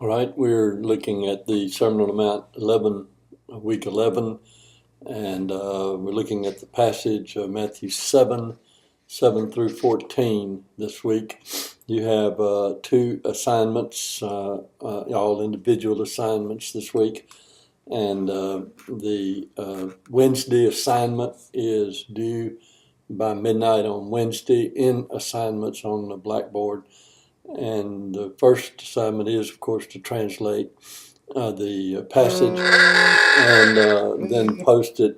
All right, we're looking at the Sermon on the Mount 11, week 11, and we're looking at the passage of Matthew 7 through 14 this week. You have two assignments, all individual assignments this week, and the Wednesday assignment is due by midnight on Wednesday in assignments on the blackboard. And the first assignment is, of course, to translate the passage and then post it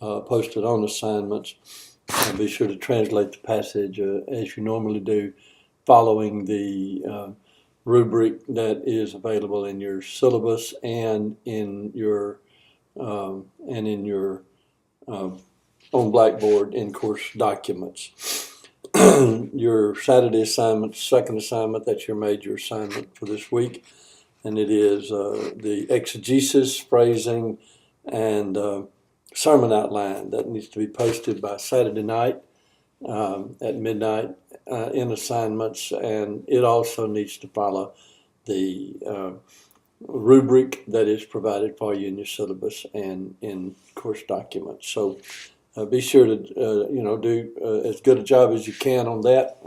on assignments. Be sure to translate the passage as you normally do, following the rubric that is available in your syllabus and in your on Blackboard in course documents. Your Saturday assignment, second assignment, that's your major assignment for this week, and it is the exegesis, phrasing, and sermon outline that needs to be posted by Saturday night at midnight in assignments, and it also needs to follow the rubric that is provided for you in your syllabus and in course documents. So be sure to do as good a job as you can on that,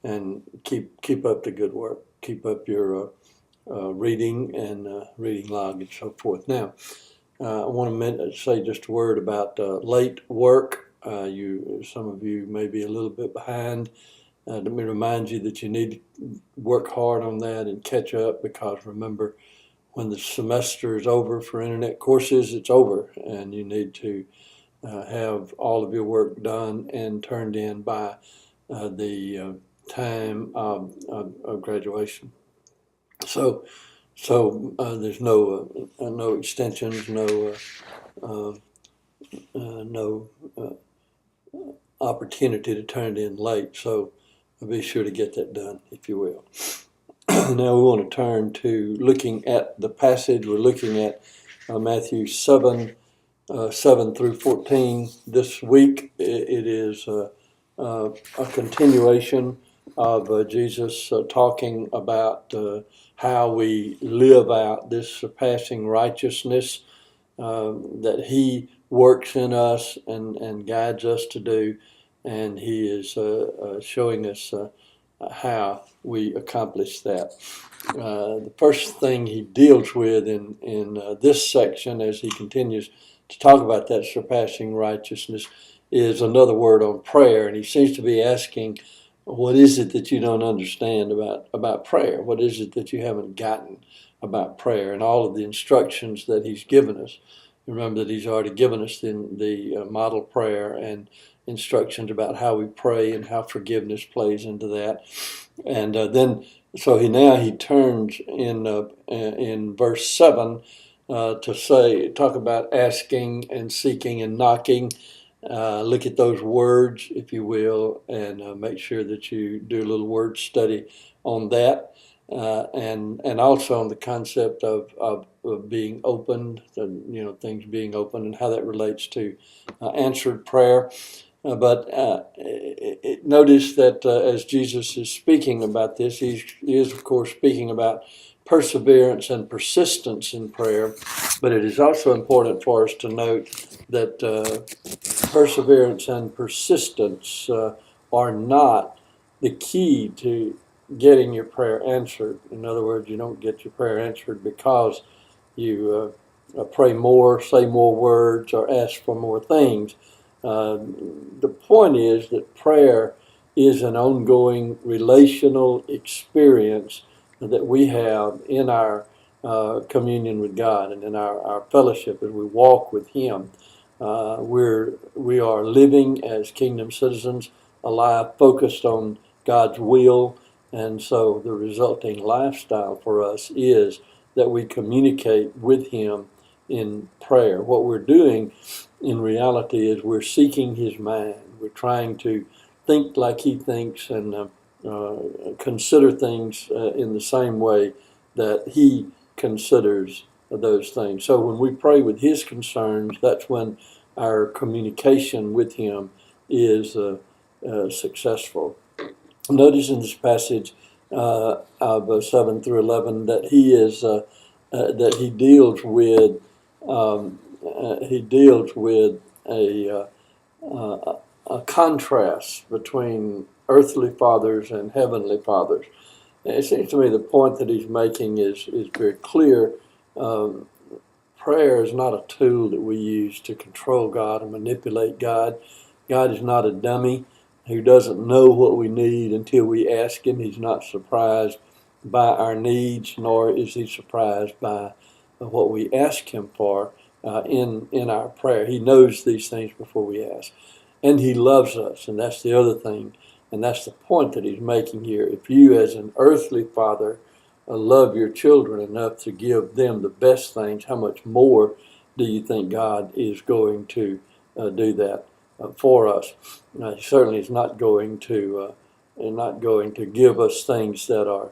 and keep up the good work. Keep up your reading and reading log and so forth. Now, I want to say just a word about late work. Some of you may be a little bit behind. Let me remind you that you need to work hard on that and catch up, because remember, when the semester is over for internet courses, it's over, and you need to have all of your work done and turned in by the time of graduation. So there's no extensions, no opportunity to turn it in late. So be sure to get that done, if you will. Now we want to turn to looking at the passage. We're looking at Matthew 7 through 14 this week. It is a continuation of Jesus talking about how we live out this surpassing righteousness that he works in us and guides us to do, and he is showing us how we accomplish that. The first thing he deals with in this section, as he continues to talk about that surpassing righteousness, is another word on prayer. And he seems to be asking, what is it that you don't understand about prayer? What is it that you haven't gotten about prayer? And all of the instructions that he's given us. Remember that he's already given us the model prayer and instructions about how we pray and how forgiveness plays into that. And then he turns in verse 7 to talk about asking and seeking and knocking. Look at those words, if you will, and make sure that you do a little word study on that, and also on the concept of being opened, things being open, and how that relates to answered prayer. But notice that as Jesus is speaking about this, he is, of course, speaking about perseverance and persistence in prayer. But it is also important for us to note that perseverance and persistence are not the key to getting your prayer answered. In other words, you don't get your prayer answered because you pray more, say more words, or ask for more things. The point is that prayer is an ongoing relational experience that we have in our communion with God and in our fellowship as we walk with him. We are living as kingdom citizens, a life focused on God's will, and so the resulting lifestyle for us is that we communicate with him in prayer. What we're doing in reality is we're seeking his mind. We're trying to think like he thinks and consider things in the same way that he considers those things. So when we pray with his concerns, that's when our communication with him is successful. Notice in this passage of 7 through 11, that he is that he deals with a contrast between earthly fathers and heavenly fathers. And it seems to me the point that he's making is very clear. Um, Prayer is not a tool that we use to control God and manipulate God. God is not a dummy who doesn't know what we need until we ask him. He's not surprised by our needs, nor is he surprised by what we ask him for in our prayer. He knows these things before we ask. And he loves us, and that's the other thing. And that's the point that he's making here. If you, as an earthly father, love your children enough to give them the best things, how much more do you think God is going to do that for us? He certainly is not going to give us things that are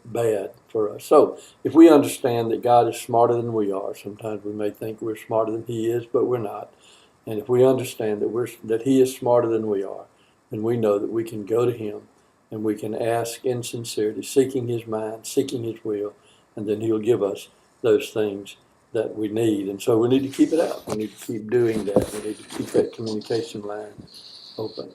bad for us. So if we understand that God is smarter than we are, sometimes we may think we're smarter than he is, but we're not. And if we understand that he is smarter than we are, then we know that we can go to him and we can ask in sincerity, seeking his mind, seeking his will, and then he'll give us those things that we need. And so we need to keep it up. We need to keep doing that. We need to keep that communication line open.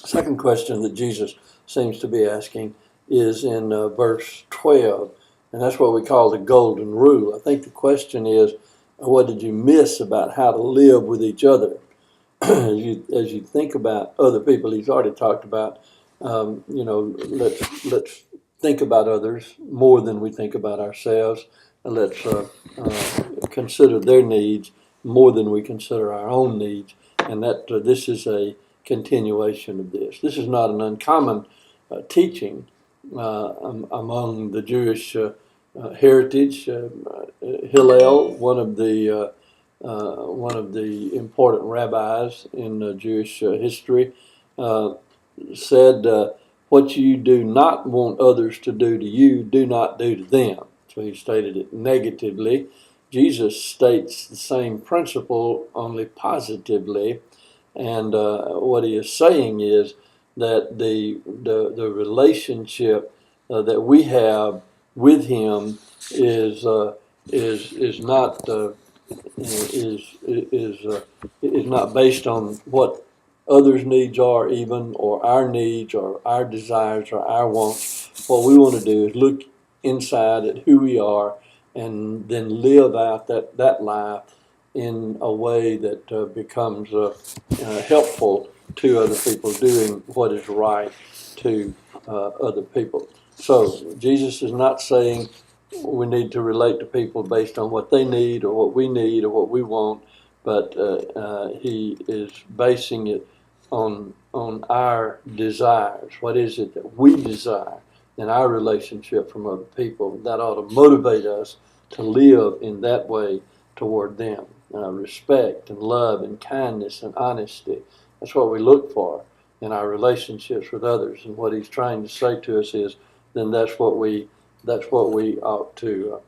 Second question that Jesus seems to be asking is in verse 12, and that's what we call the golden rule. I think the question is, what did you miss about how to live with each other? As you think about other people, he's already talked about, let's think about others more than we think about ourselves, and let's consider their needs more than we consider our own needs, and that this is a continuation of this. This is not an uncommon teaching among the Jewish heritage. Hillel, one of the important rabbis in Jewish history, said, what you do not want others to do to you, do not do to them. So he stated it negatively. Jesus states the same principle, only positively. And what he is saying is that the relationship that we have with him is not is not based on what others' needs are, even, or our needs or our desires or our wants. What we want to do is look inside at who we are and then live out that life in a way that becomes helpful to other people, doing what is right to other people. So Jesus is not saying we need to relate to people based on what they need or what we need or what we want, but he is basing it on our desires. What is it that we desire in our relationship from other people? That ought to motivate us to live in that way toward them. Respect and love and kindness and honesty. That's what we look for in our relationships with others. And what he's trying to say to us is, then that's what we ought to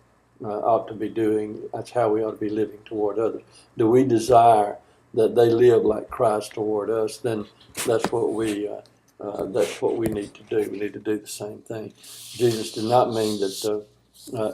be doing. That's how we ought to be living toward others. Do we desire that they live like Christ toward us? Then that's what we need to do. We need to do the same thing. Jesus did not mean that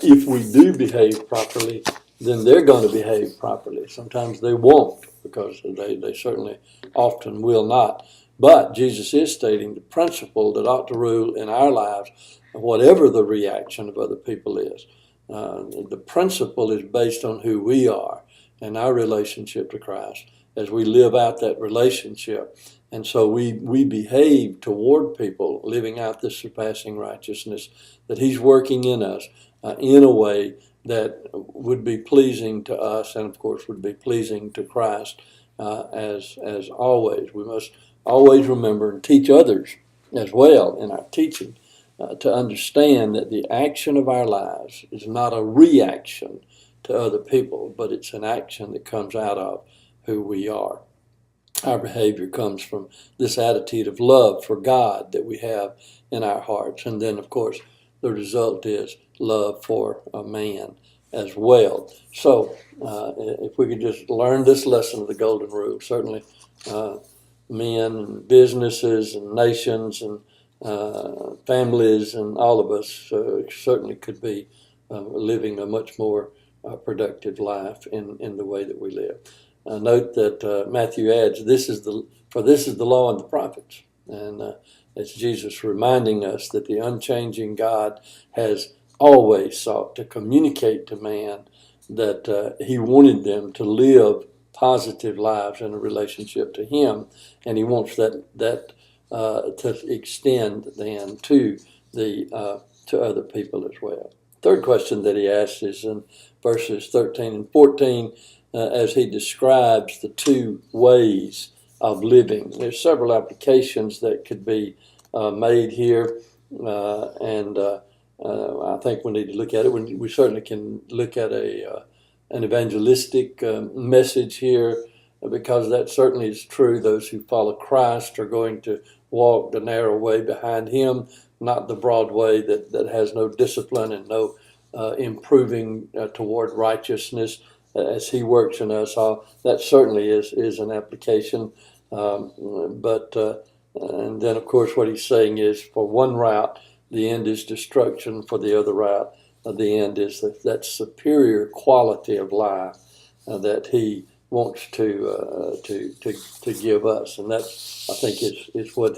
if we do behave properly, then they're going to behave properly. Sometimes they won't, because they certainly often will not. But Jesus is stating the principle that ought to rule in our lives, whatever the reaction of other people is. The principle is based on who we are and our relationship to Christ as we live out that relationship. And so we behave toward people, living out this surpassing righteousness that he's working in us in a way that would be pleasing to us and, of course, would be pleasing to Christ as always. We must always remember and teach others as well in our teaching to understand that the action of our lives is not a reaction to other people, but it's an action that comes out of who we are. Our behavior comes from this attitude of love for God that we have in our hearts. And then, of course, the result is love for a man as well. So if we could just learn this lesson of the golden rule, certainly men and businesses and nations and families and all of us certainly could be living a much more productive life in the way that we live. Note that Matthew adds, this is the law and the prophets. And it's Jesus reminding us that the unchanging God has always sought to communicate to man that he wanted them to live positive lives in a relationship to him, and he wants that to extend then to to other people as well. Third question that he asks is in verses 13 and 14, as he describes the two ways of living. There's several applications that could be made here, and I think we need to look at it. We certainly can look at an evangelistic message here, because that certainly is true. Those who follow Christ are going to walk the narrow way behind him, not the broad way that has no discipline and no improving toward righteousness as he works in us. That certainly is an application. And then, of course, what he's saying is, for one route, the end is destruction. For the other route, the end is that superior quality of life that he wants to give us. And that, I think, is what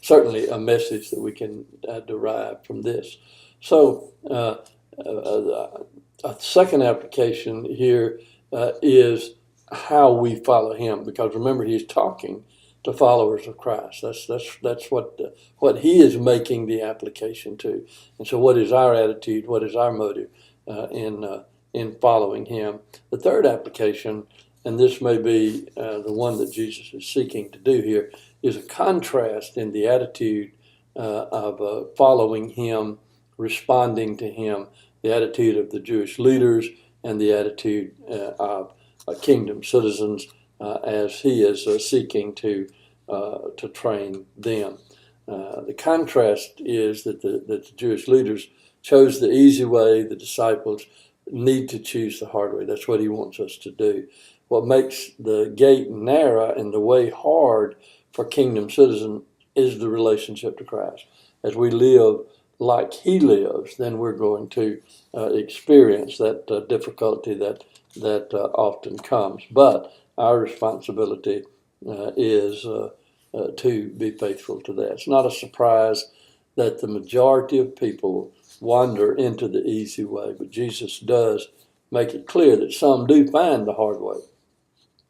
certainly a message that we can derive from this. So a second application here is how we follow him, because remember, he's talking to followers of Christ. That's what he is making the application to. And so, what is our attitude? What is our motive in following him? The third application, and this may be the one that Jesus is seeking to do here, is a contrast in the attitude of following him, responding to him, the attitude of the Jewish leaders and the attitude of kingdom citizens as he is seeking to train them. The contrast is that the Jewish leaders chose the easy way. The disciples need to choose the hard way. That's what he wants us to do. What makes the gate narrow and the way hard for kingdom citizens is the relationship to Christ. As we live like he lives, then we're going to experience that difficulty that often comes. But our responsibility is to be faithful to that. It's not a surprise that the majority of people wander into the easy way, but Jesus does make it clear that some do find the hard way.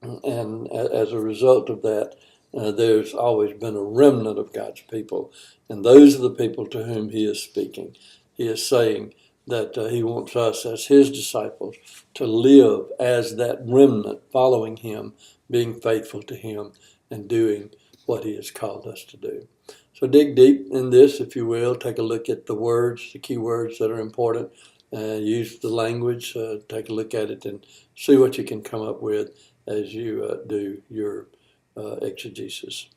And as a result of that, there's always been a remnant of God's people. And those are the people to whom he is speaking. He is saying that he wants us as his disciples to live as that remnant, following him, being faithful to him, and doing what he has called us to do. So dig deep in this, if you will. Take a look at the words, the key words that are important. Use the language. Take a look at it and see what you can come up with as you do your exegesis.